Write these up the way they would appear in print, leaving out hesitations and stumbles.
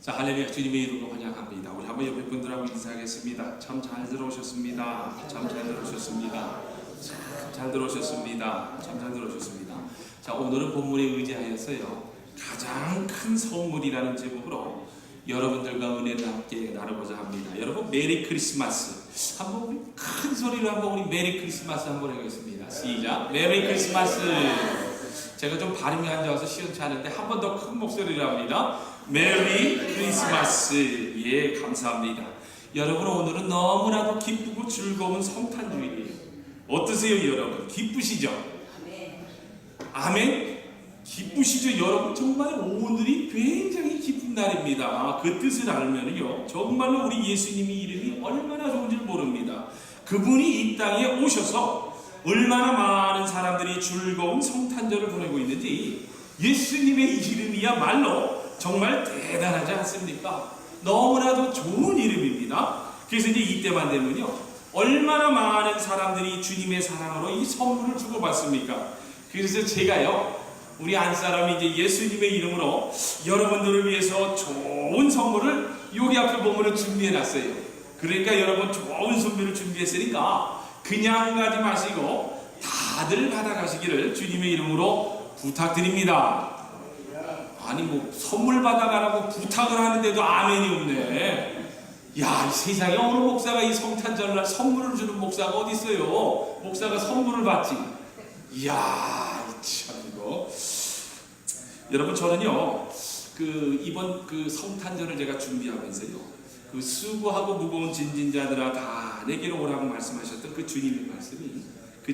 자, 할렐루야, 주님의 이름으로 환영합니다. 우리 한번 옆에 분들하고 인사하겠습니다. 참 잘 들어오셨습니다. 참 잘 들어오셨습니다. 참 잘 들어오셨습니다. 참 잘 들어오셨습니다. 자, 오늘은 본문에 의지하여서요, 가장 큰 선물이라는 제목으로 여러분들과 은혜를 함께 나누고자 합니다. 여러분, 메리 크리스마스. 한번 우리 큰 소리로 한번 우리 메리 크리스마스 한번 해보겠습니다. 시작. 메리 크리스마스. 제가 좀 발음이 안 좋아서 시원치 않은데 한 번 더 큰 목소리로 합니다. 메리 크리스마스. 예, 감사합니다. 여러분, 오늘은 너무나도 기쁘고 즐거운 성탄주일이에요. 어떠세요, 여러분? 기쁘시죠? 아멘. 기쁘시죠, 여러분? 정말 오늘이 굉장히 기쁜 날입니다. 그 뜻을 알면요, 정말로 우리 예수님의 이름이 얼마나 좋은지 모릅니다. 그분이 이 땅에 오셔서 얼마나 많은 사람들이 즐거운 성탄절을 보내고 있는지, 예수님의 이름이야말로 정말 대단하지 않습니까? 너무나도 좋은 이름입니다. 그래서 이제 이때만 되면요, 얼마나 많은 사람들이 주님의 사랑으로 이 선물을 주고받습니까? 그래서 제가요, 우리 안사람이 이제 예수님의 이름으로 여러분들을 위해서 좋은 선물을 여기 앞에 보면 준비해놨어요. 그러니까 여러분, 좋은 선물을 준비했으니까 그냥 가지 마시고 다들 받아가시기를 주님의 이름으로 부탁드립니다. 아니, 뭐 선물 받아가라고 부탁을 하는데도 아멘이 없네. 야, 이 세상에 어느 목사가 이 성탄절날 선물을 주는 목사가 어디 있어요? 목사가 선물을 받지. 이야, 참 이거. 여러분, 저는요, 이번 성탄절을 제가 준비하면서요, 수고하고 무거운 진진자들아 다 내게로 오라고 말씀하셨던 그 주님의 말씀이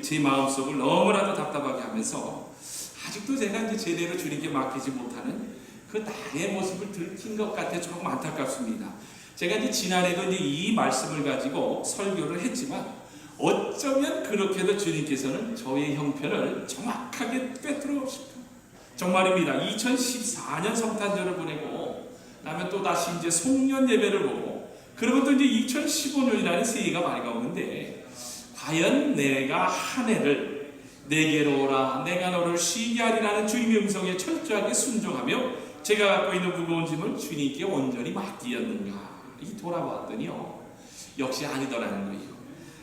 제 마음속을 너무나도 답답하게 하면서, 아직도 제가 이제 제대로 주님께 맡기지 못하는 나의 모습을 들킨 것 같아 조금 안타깝습니다. 제가 이제 지난해도 이제 이 말씀을 가지고 설교를 했지만, 어쩌면 그렇게도 주님께서는 저의 형편을 정확하게 꿰뚫어 오실까. 정말입니다. 2014년 성탄절을 보내고 나면 또 다시 이제 송년 예배를 보고, 그러면 또 이제 2015년이라는 새해가 밝아오는데, 과연 내가 한 해를 내게로 오라 내가 너를 쉬게 하리라는 주님의 음성에 철저하게 순종하며 제가 갖고 있는 무거운 짐을 주님께 온전히 맡기었는가, 돌아보았더니요, 역시 아니더라는 거예요.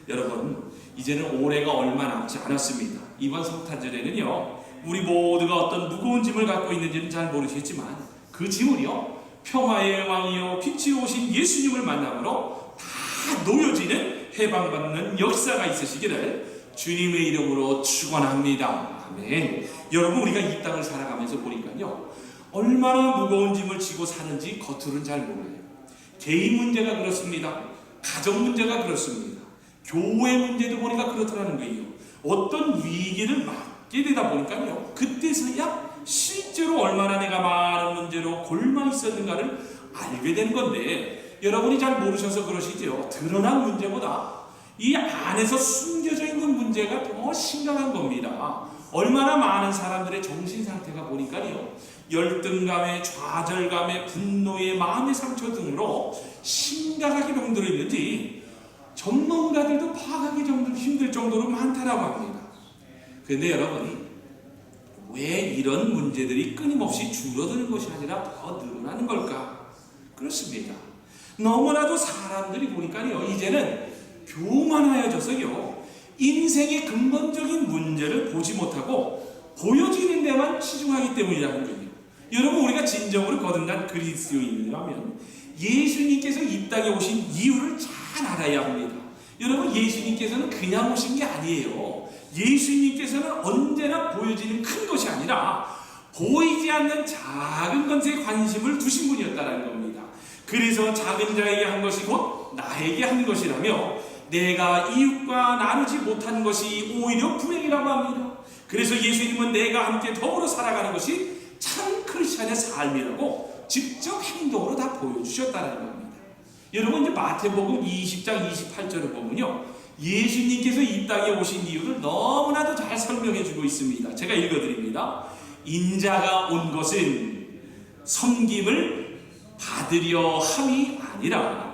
여러분, 이제는 올해가 얼마 남지 않았습니다. 이번 성탄절에는요, 우리 모두가 어떤 무거운 짐을 갖고 있는지는 잘 모르시겠지만, 그 짐을요, 평화의 왕이요 빛이 오신 예수님을 만남으로 다 놓여지는 해방받는 역사가 있으시기를 주님의 이름으로 축원합니다. 아멘. 여러분, 우리가 이 땅을 살아가면서 보니까요, 얼마나 무거운 짐을 지고 사는지 겉으로는 잘 몰라요. 개인 문제가 그렇습니다. 가정 문제가 그렇습니다. 교회 문제도 보니까 그렇더라는 거예요. 어떤 위기를 맞게 되다 보니까요, 그때서야 실제로 얼마나 내가 많은 문제로 골마 있었는가를 알게 되는 건데, 여러분이 잘 모르셔서 그러시죠. 드러난 문제보다 이 안에서 숨겨져 있는 문제가 더 심각한 겁니다. 얼마나 많은 사람들의 정신 상태가 보니까요, 열등감에 좌절감에 분노에 마음의 상처 등으로 심각하게 병들어 있는지 전문가들도 파악하기 힘들 정도로 많다라고 합니다. 그런데 여러분, 왜 이런 문제들이 끊임없이 줄어드는 것이 아니라 더 늘어나는 걸까? 그렇습니다. 너무나도 사람들이 보니까요, 이제는 교만하여져서요, 인생의 근본적인 문제를 보지 못하고 보여지는 데만 치중하기 때문이라는 거예요. 여러분, 우리가 진정으로 거듭난 그리스도인이라면 예수님께서 이 땅에 오신 이유를 잘 알아야 합니다. 여러분, 예수님께서는 그냥 오신 게 아니에요. 예수님께서는 언제나 보여지는 큰 것이 아니라 보이지 않는 작은 것에 관심을 두신 분이었다는 겁니다. 그래서 작은 자에게 한 것이 곧 나에게 한 것이라며, 내가 이웃과 나누지 못한 것이 오히려 불행이라고 합니다. 그래서 예수님은 내가 함께 더불어 살아가는 것이 참 크리스찬의 삶이라고 직접 행동으로 다 보여주셨다는 겁니다. 여러분, 이제 마태복음 20장 28절을 보면요, 예수님께서 이 땅에 오신 이유를 너무나도 잘 설명해 주고 있습니다. 제가 읽어드립니다. 인자가 온 것은 섬김을 받으려 함이 아니라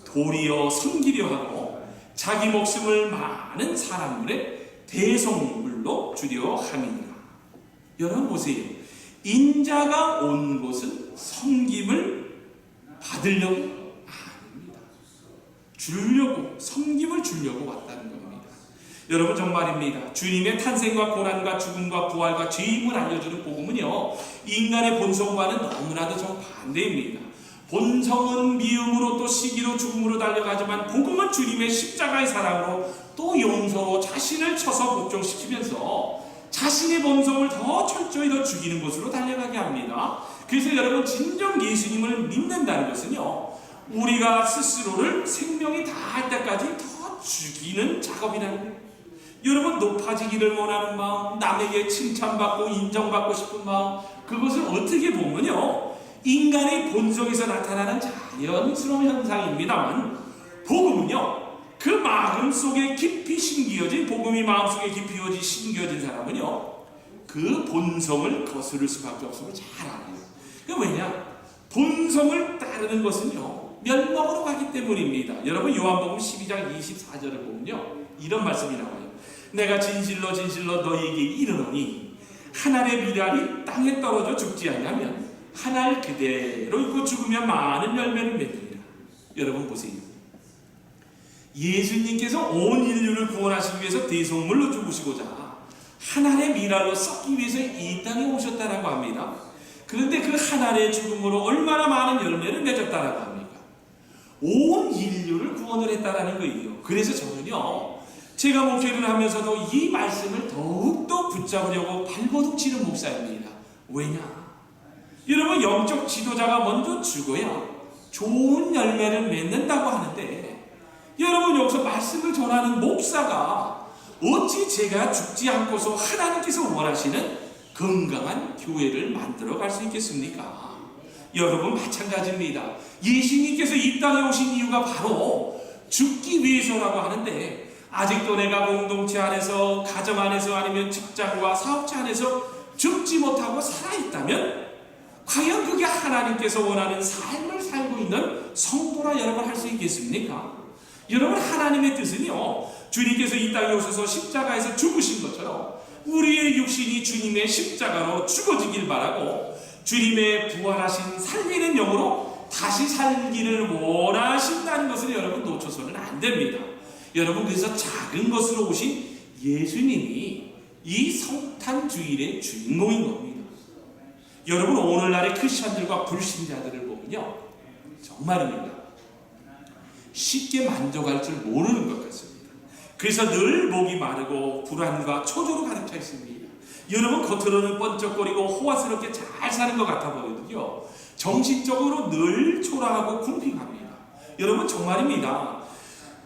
도리어 섬기려 하고 자기 목숨을 많은 사람들의 대속물로 주려 함이니라. 여러분 보세요. 인자가 온 것은 섬김을 받으려고? 아닙니다. 주려고, 섬김을 주려고 왔다는 겁니다. 여러분 정말입니다. 주님의 탄생과 고난과 죽음과 부활과 죄임을 알려주는 복음은요, 인간의 본성과는 너무나도 정반대입니다. 본성은 미움으로 또 시기로 죽음으로 달려가지만 복음은 주님의 십자가의 사랑으로 또 용서로 자신을 쳐서 복종시키면서 자신의 본성을 더 철저히 더 죽이는 곳으로 달려가게 합니다. 그래서 여러분 진정 예수님을 믿는다는 것은요, 우리가 스스로를 생명이 다할 때까지 더 죽이는 작업이라는 거예요. 여러분 높아지기를 원하는 마음, 남에게 칭찬받고 인정받고 싶은 마음, 그것을 어떻게 보면요, 인간의 본성에서 나타나는 자연스러운 현상입니다만 복음은요, 그 마음 속에 깊이 심겨진, 복음이 마음속에 깊이 심겨진 사람은요, 그 본성을 거스를 수밖에 없음을 잘 알아요. 왜냐? 본성을 따르는 것은요, 멸망으로 가기 때문입니다. 여러분 요한복음 12장 24절을 보면요, 이런 말씀이 나와요. 내가 진실로 진실로 너희에게 이르노니 한 알의 밀알이 땅에 떨어져 죽지 않으면 한 알 그대로 있고 죽으면 많은 열매를 맺느니라. 여러분 보세요. 예수님께서 온 인류를 구원하시기 위해서 대속물로 죽으시고자 한 알의 밀알로 썩기 위해서 이 땅에 오셨다라고 합니다. 그런데 그 한 알의 죽음으로 얼마나 많은 열매를 맺었다라고 합니까? 온 인류를 구원을 했다라는 거예요. 그래서 저는요, 제가 목회를 하면서도 이 말씀을 더욱더 붙잡으려고 발버둥 치는 목사입니다. 왜냐? 여러분 영적 지도자가 먼저 죽어야 좋은 열매를 맺는다고 하는데, 여러분 여기서 말씀을 전하는 목사가 어찌 제가 죽지 않고서 하나님께서 원하시는 건강한 교회를 만들어 갈 수 있겠습니까? 여러분 마찬가지입니다. 예수님께서 이 땅에 오신 이유가 바로 죽기 위해서라고 하는데, 아직도 내가 공동체 안에서, 가정 안에서, 아니면 직장과 사업체 안에서 죽지 못하고 살아있다면 과연 그게 하나님께서 원하는 삶을 살고 있는 성도라 여러분 할 수 있겠습니까? 여러분 하나님의 뜻은요, 주님께서 이 땅에 오셔서 십자가에서 죽으신 것처럼 우리의 육신이 주님의 십자가로 죽어지길 바라고, 주님의 부활하신 살리는 영으로 다시 살기를 원하신다는 것을 여러분 놓쳐서는 안 됩니다. 여러분 그래서 작은 것으로 오신 예수님이 이 성탄주일의 주인공인 겁니다. 여러분 오늘날의 크리스천들과 불신자들을 보면요, 정말입니다, 쉽게 만족할 줄 모르는 것 같습니다. 그래서 늘 목이 마르고 불안과 초조로 가득 차 있습니다. 여러분 겉으로는 번쩍거리고 호화스럽게 잘 사는 것 같아 보여도요, 정신적으로 늘 초라하고 궁핍합니다. 여러분 정말입니다.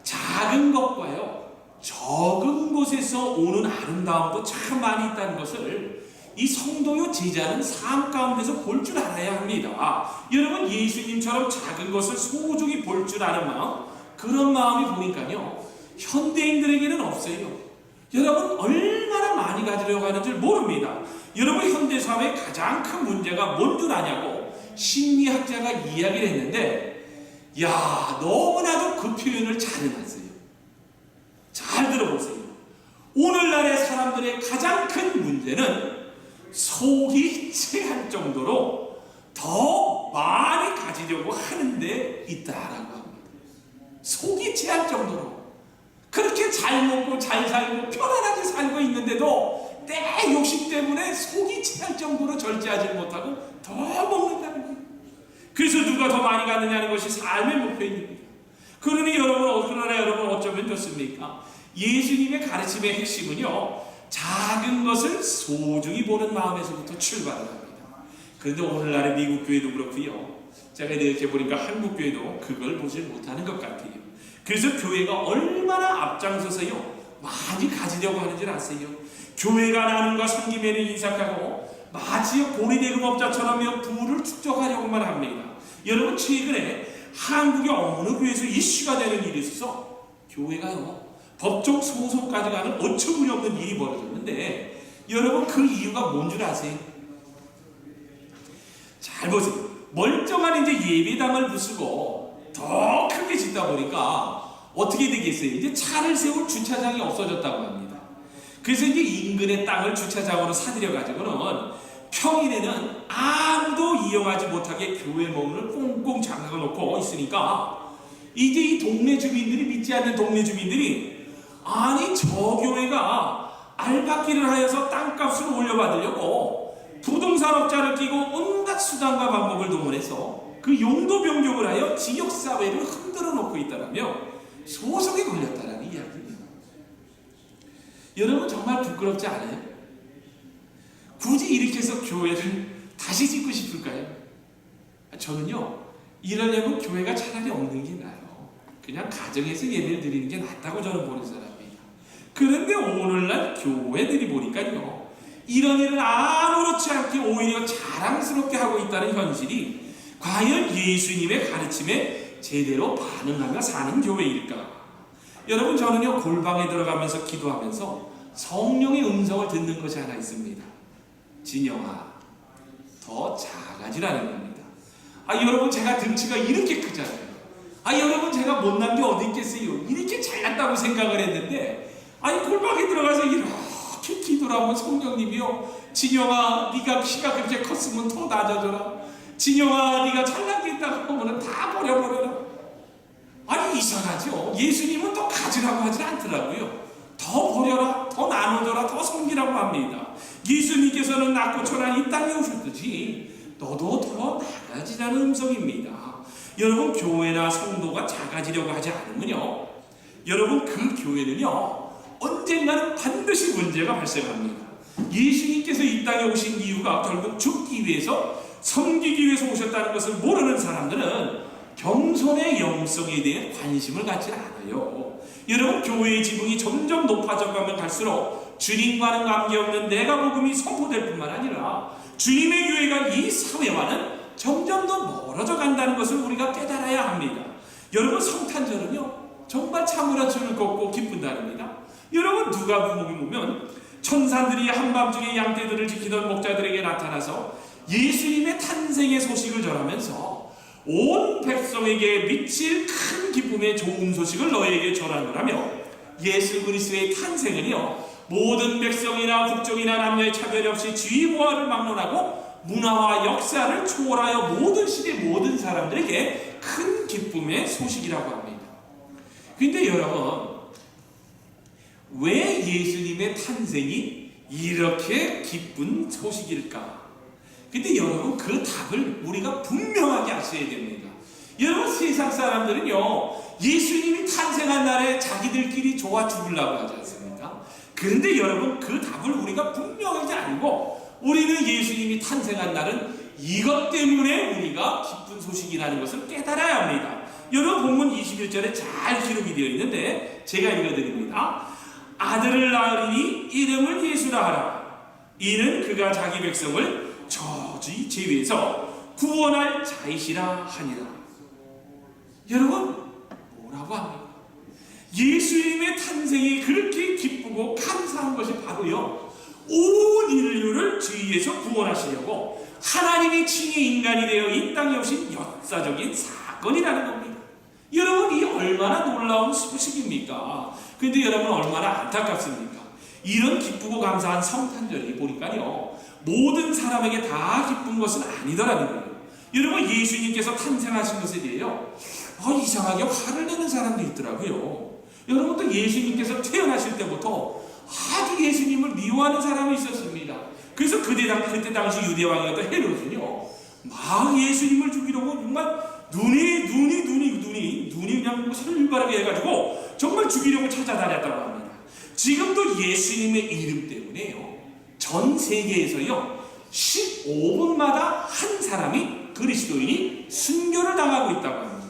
작은 것과요, 적은 곳에서 오는 아름다움도 참 많이 있다는 것을 이 성도요 제자는 삶 가운데서 볼 줄 알아야 합니다. 여러분 예수님처럼 작은 것을 소중히 볼 줄 아는 마음, 그런 마음이 보니까요 현대인들에게는 없어요. 여러분 얼마나 많이 가지려고 하는 줄 모릅니다. 여러분 현대사회의 가장 큰 문제가 뭔 줄 아냐고 심리학자가 이야기를 했는데, 야 너무나도 그 표현을 잘 해놨어요. 잘 들어보세요. 오늘날의 사람들의 가장 큰 문제는 속이 체할 정도로 더 많이 가지려고 하는데 있다라고 합니다. 속이 체할 정도로 그렇게 잘 먹고 잘 살고 편안하게 살고 있는데도 내 욕심 때문에 속이 체할 정도로 절제하지 못하고 더 먹는다는 거예요. 그래서 누가 더 많이 갖느냐는 것이 삶의 목표입니다. 그러나 여러분 어쩌면 좋습니까? 예수님의 가르침의 핵심은요, 작은 것을 소중히 보는 마음에서부터 출발합니다. 그런데 오늘날의 미국 교회도 그렇고요, 제가 이렇게 보니까 한국 교회도 그걸 보지 못하는 것 같아요. 그래서 교회가 얼마나 앞장서서요 많이 가지려고 하는지 아세요? 교회가 나눔과 섬김에는 인색하고 마치 고리대금업자처럼 부를 축적하려고만 합니다. 여러분 최근에 한국의 어느 교회에서 이슈가 되는 일이 있어서 교회가요 법적 소송까지 가는 어처구니없는 일이 벌어졌는데, 여러분 그 이유가 뭔 줄 아세요? 잘 보세요. 멀쩡한 이제 예배당을 부수고 더 크게 짓다 보니까 어떻게 되겠어요? 이제 차를 세울 주차장이 없어졌다고 합니다. 그래서 이제 인근의 땅을 주차장으로 사들여 가지고는 평일에는 아무도 이용하지 못하게 교회 문을 꽁꽁 잠가 놓고 있으니까 이제 이 동네 주민들이, 믿지 않는 동네 주민들이, 아니 저 교회가 알박기를 하여서 땅값을 올려받으려고 부동산업자를 끼고 온갖 수단과 방법을 동원해서 그 용도 변경을 하여 지역사회를 흔들어 놓고 있다라며 소송에 걸렸다라는 이야기입니다. 여러분 정말 부끄럽지 않아요? 굳이 이렇게 해서 교회를 다시 짓고 싶을까요? 저는요, 이러려면 교회가 차라리 없는 게 나아요. 그냥 가정에서 예배를 드리는 게 낫다고 저는 보는 사람이에요. 그런데 오늘날 교회들이 보니까요, 이런 일을 아무렇지 않게 오히려 자랑스럽게 하고 있다는 현실이 과연 예수님의 가르침에 제대로 반응하며 사는 교회일까? 여러분, 저는요, 골방에 들어가면서 기도하면서 성령의 음성을 듣는 것이 하나 있습니다. 진영아, 더 작아지라는 겁니다. 여러분, 제가 등치가 이렇게 크잖아요. 여러분, 제가 못난 게 어디 있겠어요? 이렇게 잘났다고 생각을 했는데, 골방에 들어가서 이렇게 기도를 하면 성령님이요, 진영아, 네가 키가 그렇게 컸으면 더 낮아져라. 진영아, 네가 잘난 게 있다고 하면 다 버려버려라. 이상하죠? 예수님은 또 가지라고 하지 않더라고요. 더 버려라, 더 나눠줘라, 더 섬기라고 합니다. 예수님께서는 낮고 초라한 이 땅에 오셨듯이 너도 더 나아지라는 음성입니다. 여러분, 교회나 성도가 작아지려고 하지 않으면요, 여러분 그 교회는요 언젠가는 반드시 문제가 발생합니다. 예수님께서 이 땅에 오신 이유가 결국 죽기 위해서, 섬기기 위해서 오셨다는 것을 모르는 사람들은 겸손의 영성에 대해 관심을 갖지 않아요. 여러분, 교회의 지붕이 점점 높아져가면 갈수록 주님과는 관계없는 내가 복음이 선포될 뿐만 아니라 주님의 교회가 이 사회와는 점점 더 멀어져 간다는 것을 우리가 깨달아야 합니다. 여러분, 성탄절은요 정말 참으로 즐겁고 기쁜 날입니다. 여러분, 누가복음에 보면 천사들이 한밤중에 양떼들을 지키던 목자들에게 나타나서 예수님의 탄생의 소식을 전하면서 온 백성에게 미칠 큰 기쁨의 좋은 소식을 너희에게 전하노라며, 예수 그리스도의 탄생은요 모든 백성이나 국적이나 남녀의 차별이 없이 지위보화를 막론하고 문화와 역사를 초월하여 모든 시대 모든 사람들에게 큰 기쁨의 소식이라고 합니다. 근데 여러분, 왜 예수님의 탄생이 이렇게 기쁜 소식일까? 근데 여러분, 그 답을 우리가 분명하게 아셔야 됩니다. 여러분, 세상 사람들은요 예수님이 탄생한 날에 자기들끼리 좋아 죽으려고 하지 않습니까? 그런데 여러분, 그 답을 우리가 분명하게 알고, 우리는 예수님이 탄생한 날은 이것 때문에 우리가 기쁜 소식이라는 것을 깨달아야 합니다. 여러분, 본문 21절에 잘 기록이 되어 있는데 제가 읽어드립니다. 아들을 낳으리니 이름을 예수라 하라. 이는 그가 자기 백성을 저주의 죄에서 구원할 자이시라 하니라. 여러분, 뭐라고 합니까? 예수님의 탄생이 그렇게 기쁘고 감사한 것이 바로요, 온 인류를 죄에서 구원하시려고 하나님이 친히 인간이 되어 이 땅에 오신 역사적인 사건이라는 겁니다. 여러분, 이 얼마나 놀라운 소식입니까? 근데 여러분, 얼마나 안타깝습니까? 이런 기쁘고 감사한 성탄절이 보니까요 모든 사람에게 다 기쁜 것은 아니더라는 거예요. 여러분, 예수님께서 탄생하신 것에 대해요 이상하게 화를 내는 사람도 있더라고요. 여러분, 또 예수님께서 태어나실 때부터 아주 예수님을 미워하는 사람이 있었습니다. 그래서 그때 당시 유대왕이었던 헤롯은요 막 예수님을 죽이려고 정말 눈이 그냥 살벌하게 해가지고 정말 죽이려고 찾아다녔다고 합니다. 지금도 예수님의 이름 때문에요 전 세계에서요 15분마다 한 사람이, 그리스도인이 순교를 당하고 있다고 합니다.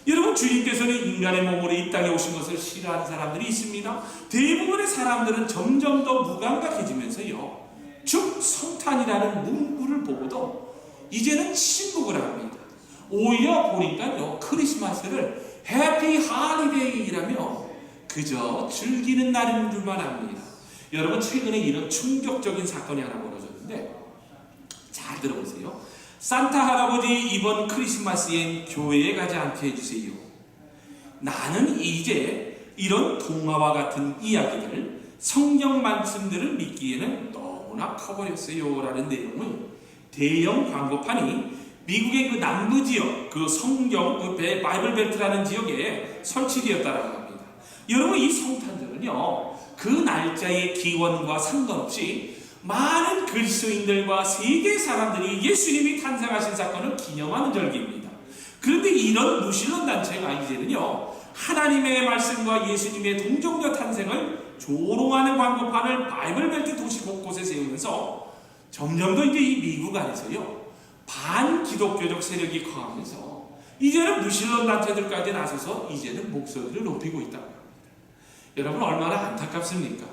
여러분, 주님께서는 인간의 몸으로 이 땅에 오신 것을 싫어하는 사람들이 있습니다. 대부분의 사람들은 점점 더 무감각해지면서요 즉 성탄이라는 문구를 보고도 이제는 침묵을 합니다. 오히려 보니까요 크리스마스를 해피 할리데이라며 그저 즐기는 날인 줄만 압니다. 여러분, 최근에 이런 충격적인 사건이 하나 벌어졌는데 잘 들어보세요. 산타 할아버지, 이번 크리스마스엔 교회에 가지 않게 해주세요. 나는 이제 이런 동화와 같은 이야기들, 성경 말씀들을 믿기에는 너무나 너무나 커버렸어요 라는 내용은 대형 광고판이 미국의 그 남부 지역, 그 성경, 바이블 벨트라는 지역에 설치되었다라고 합니다. 여러분, 이 성탄절은요, 그 날짜의 기원과 상관없이 많은 그리스도인들과 세계 사람들이 예수님이 탄생하신 사건을 기념하는 절기입니다. 그런데 이런 무신론 단체가 이제는요, 하나님의 말씀과 예수님의 동정녀 탄생을 조롱하는 광고판을 바이블 벨트 도시 곳곳에 세우면서 점점 더 이제 이 미국 안에서요, 반기독교적 세력이 커가면서 이제는 무신론 단체들까지 나서서 이제는 목소리를 높이고 있다고 합니다. 여러분, 얼마나 안타깝습니까?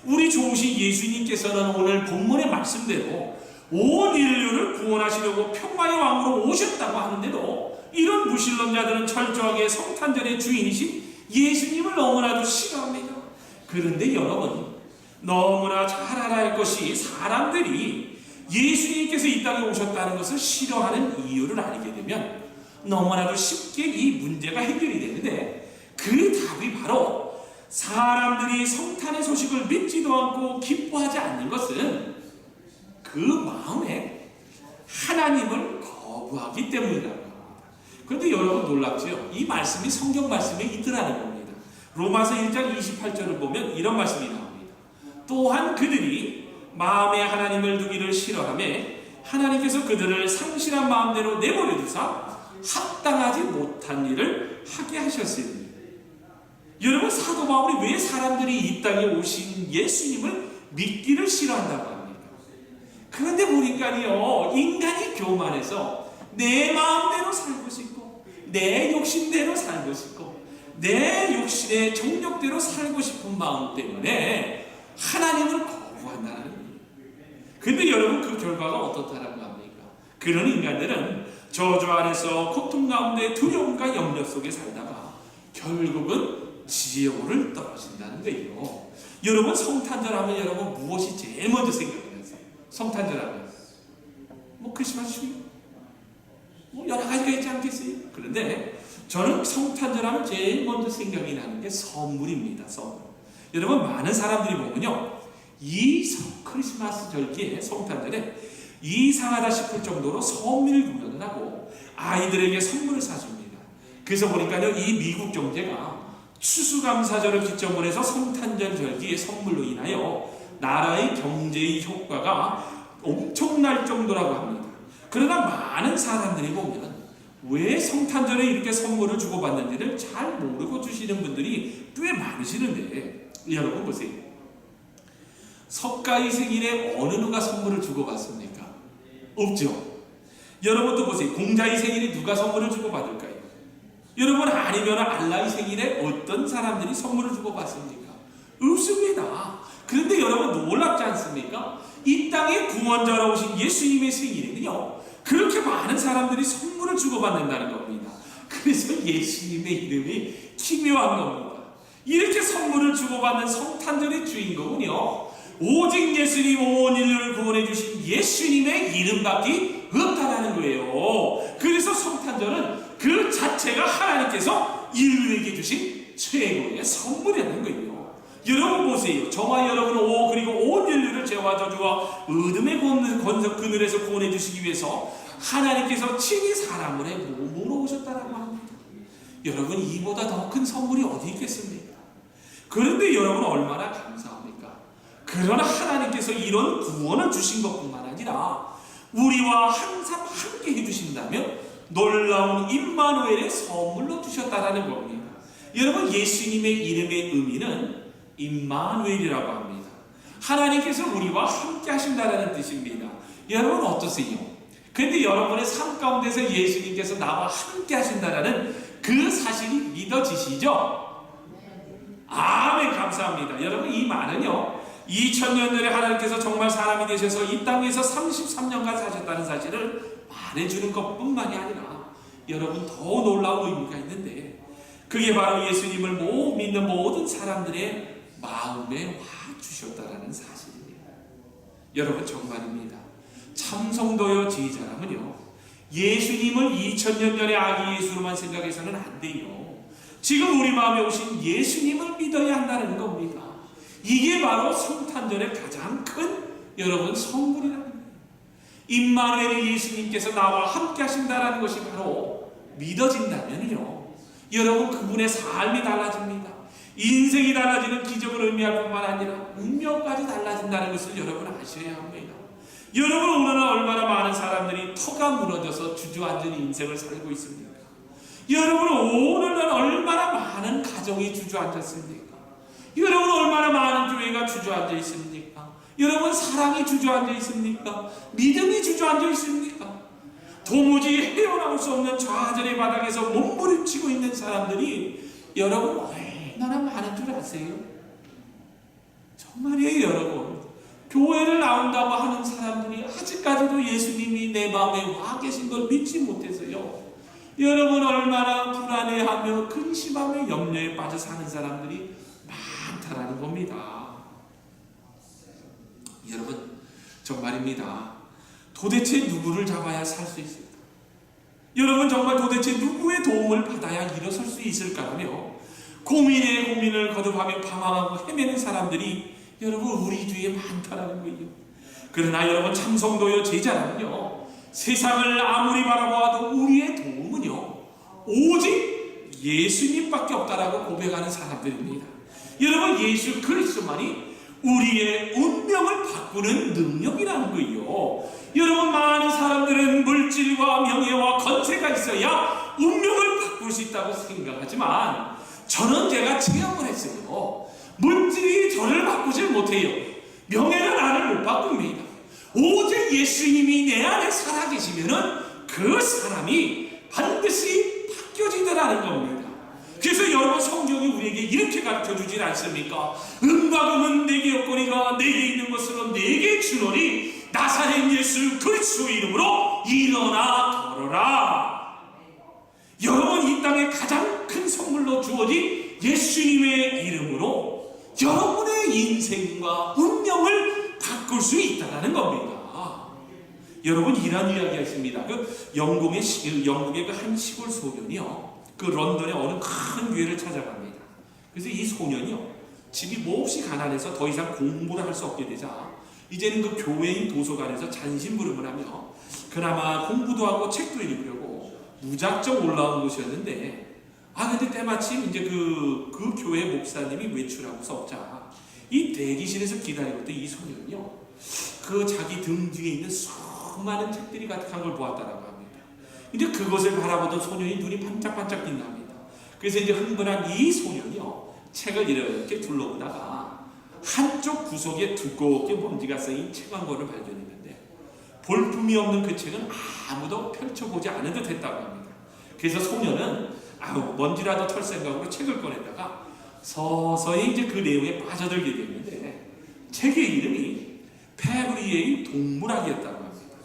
우리 좋으신 예수님께서는 오늘 본문의 말씀대로 온 인류를 구원하시려고 평화의 왕으로 오셨다고 하는데도 이런 무신론자들은 철저하게 성탄절의 주인이신 예수님을 너무나도 싫어합니다. 그런데 여러분, 너무나 잘 알아야 할 것이 사람들이 예수님께서 이 땅에 오셨다는 것을 싫어하는 이유를 알게 되면 너무나도 쉽게 이 문제가 해결이 되는데, 그 답이 바로 사람들이 성탄의 소식을 믿지도 않고 기뻐하지 않는 것은 그 마음에 하나님을 거부하기 때문이라고 합니다. 그런데 여러분, 놀랍죠? 이 말씀이 성경 말씀에 있더라는 겁니다. 로마서 1장 28절을 보면 이런 말씀이 나옵니다. 또한 그들이 마음에 하나님을 두기를 싫어하며 하나님께서 그들을 상실한 마음대로 내버려 두사 합당하지 못한 일을 하게 하셨으니. 여러분, 사도 바울이 왜 사람들이 이 땅에 오신 예수님을 믿기를 싫어한다고 합니까? 그런데 보니까요, 인간이 교만해서 내 마음대로 살고 싶고 내 욕심대로 살고 싶고 내 욕심의 정욕대로 살고 싶은 마음 때문에 하나님을 거부한다는 거예요. 근데 여러분, 그 결과가 어떻다라고 합니까? 그런 인간들은 저주 안에서 고통 가운데 두려움과 염려 속에 살다가 결국은 지옥을 떨어진다는 거예요. 여러분, 성탄절 하면 여러분 무엇이 제일 먼저 생각이 나세요? 성탄절 하면 뭐 크리스마스 트리, 뭐 여러 가지가 있지 않겠어요? 그런데 저는 성탄절 하면 제일 먼저 생각이 나는 게 선물입니다. 선물. 여러분, 많은 사람들이 보면요, 이 크리스마스 절기에, 성탄절에 이상하다 싶을 정도로 선물 구매를 하고 아이들에게 선물을 사줍니다. 그래서 보니까요, 이 미국 경제가 추수감사절을 기점으로 해서 성탄절 절기의 선물로 인하여 나라의 경제의 효과가 엄청날 정도라고 합니다. 그러나 많은 사람들이 보면 왜 성탄절에 이렇게 선물을 주고받는지를 잘 모르고 주시는 분들이 꽤 많으시는데, 여러분 보세요. 석가의 생일에 어느 누가 선물을 주고받습니까? 없죠. 여러분도 보세요. 공자의 생일에 누가 선물을 주고받을까요? 여러분, 아니면 알라의 생일에 어떤 사람들이 선물을 주고받습니까? 없습니다. 그런데 여러분, 놀랍지 않습니까? 이 땅에 구원자로 오신 예수님의 생일에는요, 그렇게 많은 사람들이 선물을 주고받는다는 겁니다. 그래서 예수님의 이름이 기묘한 겁니다. 이렇게 선물을 주고받는 성탄절의 주인공은요, 오직 예수님 온 인류를 구원해 주신 예수님의 이름밖에 없다라는 거예요. 그래서 성탄절은 그 자체가 하나님께서 인류에게 주신 최고의 선물이라는 거예요. 여러분 보세요. 저와 여러분, 그리고 온 인류를 죄와 저주와 어둠의 그늘에서 구원해 주시기 위해서 하나님께서 친히 사람을 몸으로 오셨다라고 합니다. 여러분, 이보다 더 큰 선물이 어디 있겠습니까? 그런데 여러분, 얼마나 감사합니까? 그러나 하나님께서 이런 구원을 주신 것뿐만 아니라 우리와 항상 함께 해주신다면 놀라운 임마누엘의 선물로 주셨다라는 겁니다. 여러분, 예수님의 이름의 의미는 임마누엘이라고 합니다. 하나님께서 우리와 함께 하신다라는 뜻입니다. 여러분 어떠세요? 그런데 여러분의 삶 가운데서 예수님께서 나와 함께 하신다라는 그 사실이 믿어지시죠? 아멘. 감사합니다. 여러분, 이 말은요, 2000년 전에 하나님께서 정말 사람이 되셔서 이 땅에서 33년간 사셨다는 사실을 말해주는 것뿐만이 아니라 여러분, 더 놀라운 의미가 있는데, 그게 바로 예수님을 믿는 모든 사람들의 마음에 와 주셨다라는 사실입니다. 여러분, 정말입니다. 참성도요 제자라면요, 예수님을 2000년 전에 아기 예수로만 생각해서는 안 돼요. 지금 우리 마음에 오신 예수님을 믿어야 한다는 겁니다. 이게 바로 성탄절의 가장 큰 여러분 선물이라는 거예요. 임마누엘 예수님께서 나와 함께 하신다는 것이 바로 믿어진다면요, 여러분 그분의 삶이 달라집니다. 인생이 달라지는 기적을 의미할 뿐만 아니라 운명까지 달라진다는 것을 여러분 아셔야 합니다. 여러분 오늘은 얼마나 많은 사람들이 터가 무너져서 주저앉은 인생을 살고 있습니까? 여러분 오늘은 얼마나 많은 가정이 주저앉았습니까? 여러분 얼마나 많은 교회가 주저앉아 있습니까? 여러분 사랑이 주저앉아 있습니까? 믿음이 주저앉아 있습니까? 도무지 헤어나올 수 없는 좌절의 바닥에서 몸부림치고 있는 사람들이 여러분 얼마나 많은 줄 아세요? 정말이에요. 여러분 교회를 나온다고 하는 사람들이 아직까지도 예수님이 내 마음에 와 계신 걸 믿지 못해서요, 여러분 얼마나 불안해하며 근심하며 염려에 빠져 사는 사람들이 많다라는 겁니다. 여러분 정말입니다. 도대체 누구를 잡아야 살 수 있을까? 여러분 정말 도대체 누구의 도움을 받아야 일어설 수 있을까라며 고민에 고민을 거듭하며 방황하고 헤매는 사람들이 여러분 우리 주위에 많다라는 거예요. 그러나 여러분 참성도요 제자라면요, 세상을 아무리 바라보아도 우리의 도움은요 오직 예수님밖에 없다라고 고백하는 사람들입니다. 여러분 예수 그리스도만이 우리의 운명을 바꾸는 능력이라는 거예요. 여러분 많은 사람들은 물질과 명예와 권세가 있어야 운명을 바꿀 수 있다고 생각하지만 저는 제가 체험을 했어요. 물질이 저를 바꾸질 못해요. 명예는 나를 못 바꿉니다. 오직 예수님이 내 안에 살아계시면은 그 사람이 반드시 바뀌어지더라는 겁니다. 그래서 여러분 성경이 우리에게 이렇게 가르쳐주질 않습니까? 은과 금은 내게 없거니와 내게 있는 것으로 내게 주노니 나사렛 예수 그리스도의 이름으로 일어나 걸어라. 여러분 이 땅에 가장 큰 선물로 주어진 예수님의 이름으로 여러분의 인생과 운명을 바꿀 수 있다는 겁니다. 여러분 이런 이야기가 있습니다. 영국의 그 한 시골 소년이요, 그 런던의 어느 큰 교회를 찾아갑니다. 그래서 이 소년이요, 집이 몹시 가난해서 더 이상 공부를 할 수 없게 되자 이제는 그 교회인 도서관에서 잔심부름을 하며 그나마 공부도 하고 책도 읽으려고 무작정 올라온 곳이었는데, 근데 때마침 이제 그 교회 목사님이 외출하고서 없자 이 대기실에서 기다리고 있던 이 소년이요, 그 자기 등 뒤에 있는 수많은 책들이 가득한 걸 보았다라고 합니다. 이제 그것을 바라보던 소년이 눈이 반짝반짝 빛납니다. 그래서 이제 흥분한 이 소년이요, 책을 이렇게 둘러보다가 한쪽 구석에 두껍게 먼지가 쌓인 책 한 권을 발견했는데 볼품이 없는 그 책은 아무도 펼쳐보지 않은 듯 했다고 합니다. 그래서 소년은 먼지라도 털 생각으로 책을 꺼내다가 서서히 이제 그 내용에 빠져들게 됐는데 책의 이름이 페브리에의 동물학이었다고 합니다.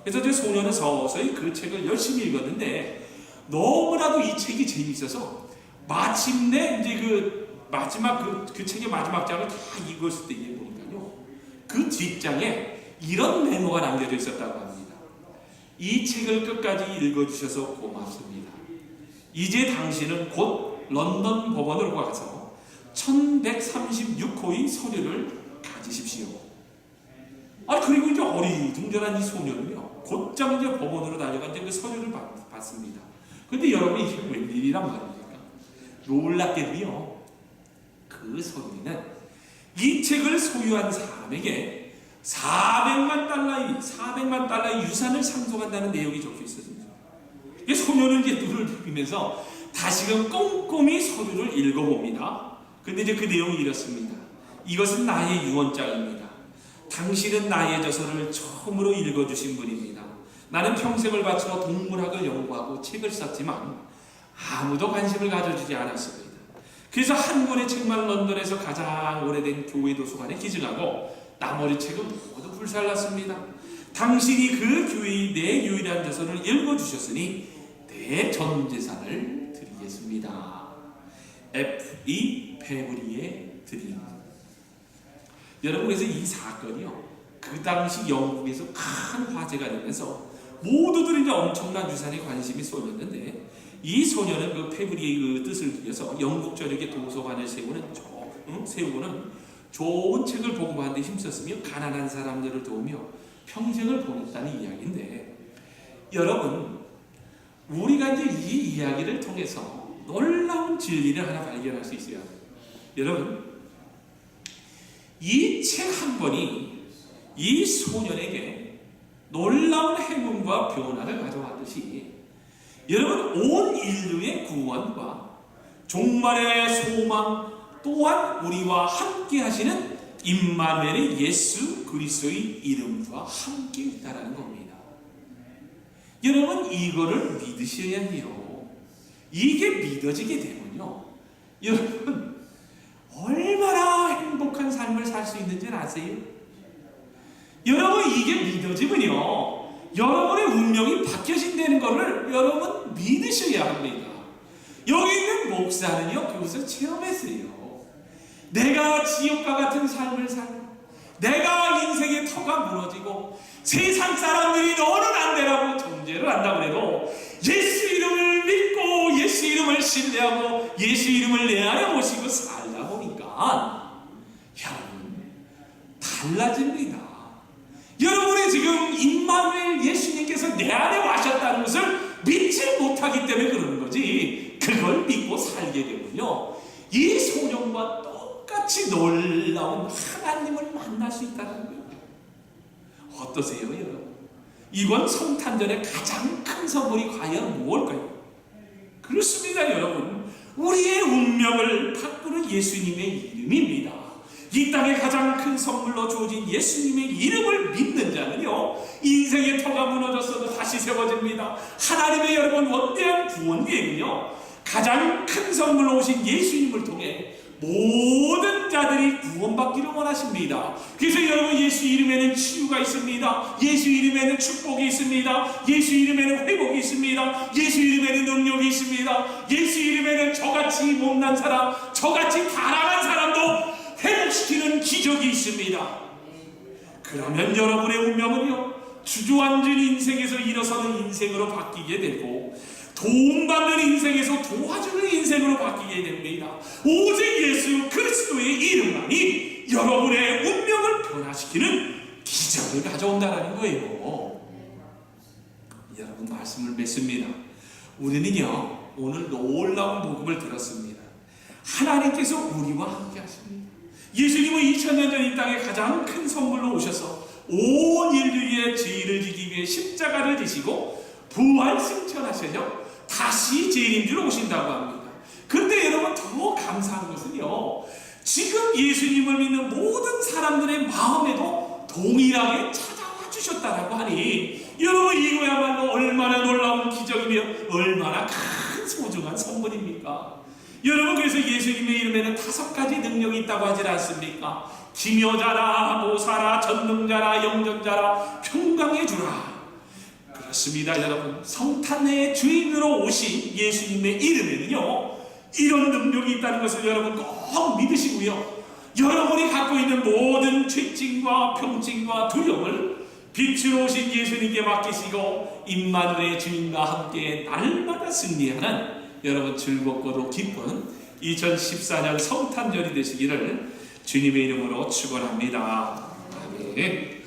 그래서 이제 소년은 서서히 그 책을 열심히 읽었는데 너무나도 이 책이 재미있어서 마침내 이제 그 책의 마지막 장을 다 읽었을 때 이게 보니까요, 그 뒷장에 이런 메모가 남겨져 있었다고 합니다. 이 책을 끝까지 읽어주셔서 고맙습니다. 이제 당신은 곧 런던 법원으로 가서 1136호의 서류를 가지십시오. 그리고 이제 어리둥절한 이 소년은요, 곧장 이제 법원으로 달려가 이제 그 서류를 받습니다. 근데 여러분 이게 웬일이란 말입니까? 놀랍게도요, 그 소년은 이 책을 소유한 사람에게 400만 달러의 유산을 상속한다는 내용이 적혀 있었습니다. 소년은 이제 눈을 비비면서 다시금 꼼꼼히 서류를 읽어봅니다. 근데 이제 그 내용이 이렇습니다. 이것은 나의 유언장입니다. 당신은 나의 저서를 처음으로 읽어주신 분입니다. 나는 평생을 바쳐 동물학을 연구하고 책을 썼지만 아무도 관심을 가져주지 않았습니다. 그래서 한 권의 책만 런던에서 가장 오래된 교회 도서관에 기증하고 나머지 책은 모두 불살랐습니다. 당신이 그 교회의 내 유일한 저서를 읽어주셨으니 내 전 재산을 드리겠습니다. F.E. 페브리에 드림. 여러분, 그래서 이 사건이요, 그 당시 영국에서 큰 화제가 되면서 모두들 이제 엄청난 유산에 관심이 쏠렸는데, 이 소년은 그 페브리의 그 뜻을 이어서 영국 전역에 도서관을 세우고는 좋은 책을 보고하는 데 힘썼으며 가난한 사람들을 도우며 평생을 보냈다는 이야기인데, 여러분, 우리가 이제 이 이야기를 통해서 놀라운 진리를 하나 발견할 수 있어요. 여러분, 이 책 한 권이 이 소년에게 놀라운 행운과 변화를 가져왔듯이, 여러분, 온 인류의 구원과 종말의 소망 또한 우리와 함께 하시는 임마누엘의 예수 그리스도의 이름과 함께 있다라는 겁니다. 여러분, 이거를 믿으셔야 해요. 이게 믿어지게 되면요, 여러분, 얼마나 행복한 삶을 살 수 있는지는 아세요? 여러분, 이게 믿어지면요, 여러분의 운명이 바뀌어진다는 것을 여러분 믿으셔야 합니다. 여기 있는 목사는요, 그것을 체험했어요. 내가 지옥과 같은 삶을 살고, 내가 인생의 터가 무너지고, 세상 사람들이 너는 안 되라고 정죄를 한다고 해도 예수 이름을 믿고 예수 이름을 신뢰하고 예수 이름을 내 안에 모시고 살다 보니까 여러분 달라집니다. 여러분이 지금 임마누엘 예수님께서 내 안에 와셨다는 것을 믿지 못하기 때문에 그러는 거지, 그걸 믿고 살게 되면요, 이 소년과 똑같이 놀라운 하나님을 만날 수 있다는 거예요. 어떠세요, 여러분? 이번 성탄절의 가장 큰 선물이 과연 무엇일까요? 그렇습니다, 여러분. 우리의 운명을 바꾸는 예수님의 이름입니다. 이 땅에 가장 큰 선물로 주어진 예수님의 이름을 믿는 자는요, 인생의 터가 무너졌어도 다시 세워집니다. 하나님의 여러분 원대한 구원 계획은요, 가장 큰 선물로 오신 예수님을 통해 모든 자들이 구원받기를 원하십니다. 그래서 여러분, 예수 이름에는 치유가 있습니다. 예수 이름에는 축복이 있습니다. 예수 이름에는 회복이 있습니다. 예수 이름에는 능력이 있습니다. 예수 이름에는 저같이 못난 사람, 저같이 타락한 사람도 회복시키는 기적이 있습니다. 그러면 여러분의 운명은요, 주저앉은 인생에서 일어서는 인생으로 바뀌게 되고, 도움받는 인생에서 도와주는 인생으로 바뀌게 됩니다. 오직 예수 그리스도의 이름만이 여러분의 운명을 변화시키는 기적을 가져온다는 거예요. 여러분, 말씀을 맺습니다. 우리는요, 오늘 놀라운 복음을 들었습니다. 하나님께서 우리와 함께 하십니다. 예수님은 2000년 전 이 땅에 가장 큰 선물로 오셔서 온 인류의 죄를 지기 위해 십자가를 지시고 부활 승천하셔요, 다시 재림주로 오신다고 합니다. 그런데 여러분, 더 감사한 것은요, 지금 예수님을 믿는 모든 사람들의 마음에도 동일하게 찾아와 주셨다라고 하니, 여러분, 이거야말로 얼마나 놀라운 기적이며 얼마나 큰 소중한 선물입니까? 여러분, 그래서 예수님의 이름에는 5가지 능력이 있다고 하지 않습니까? 기묘자라, 모사라, 전능자라, 영전자라, 평강의 주라. 그렇습니다, 여러분. 성탄의 주인으로 오신 예수님의 이름에는요, 이런 능력이 있다는 것을 여러분 꼭 믿으시고요, 여러분이 갖고 있는 모든 죄증과 병증과 두려움을 빛으로 오신 예수님께 맡기시고 임마누엘의 주님과 함께 날마다 승리하는 여러분 즐겁고도 기쁜 2014년 성탄절이 되시기를 주님의 이름으로 축원합니다. 아멘.